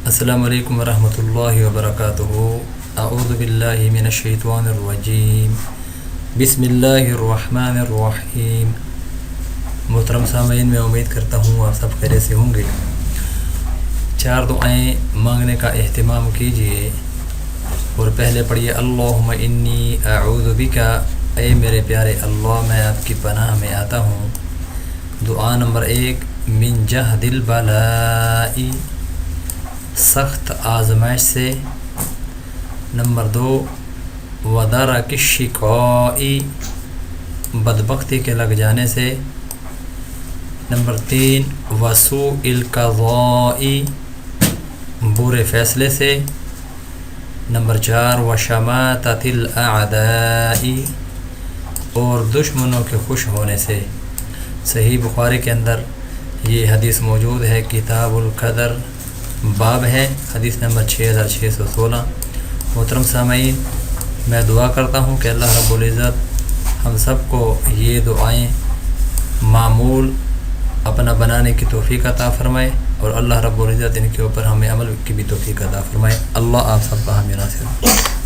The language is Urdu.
السلام علیکم ورحمۃ اللہ وبرکاتہ۔ اعوذ باللہ من الشیطان الرجیم، بسم اللہ الرحمن الرحیم۔ محترم سامعین، میں امید کرتا ہوں آپ سب خیریت سے ہوں گے۔ 4 دعائیں مانگنے کا اہتمام کیجیے اور پہلے پڑھیے اللہم انی اعوذ بکا، اے میرے پیارے اللہ میں آپ کی پناہ میں آتا ہوں۔ دعا نمبر 1، من جہد البلاء، سخت آزمائش سے۔ نمبر 2، ودرک الشقاء، بدبختی کے لگ جانے سے۔ نمبر 3، وسوء القضاء، برے فیصلے سے۔ نمبر 4، وشماتۃ الاعداء، اور دشمنوں کے خوش ہونے سے۔ صحیح بخاری کے اندر یہ حدیث موجود ہے، کتاب القدر باب ہے، حدیث نمبر 6616۔ محترم سامعین، میں دعا کرتا ہوں کہ اللہ رب العزت ہم سب کو یہ دعائیں معمول اپنا بنانے کی توفیق عطا فرمائے، اور اللہ رب العزت ان کے اوپر ہمیں عمل کی بھی توفیق عطا فرمائے۔ اللہ آپ سب کا حامی ناصر۔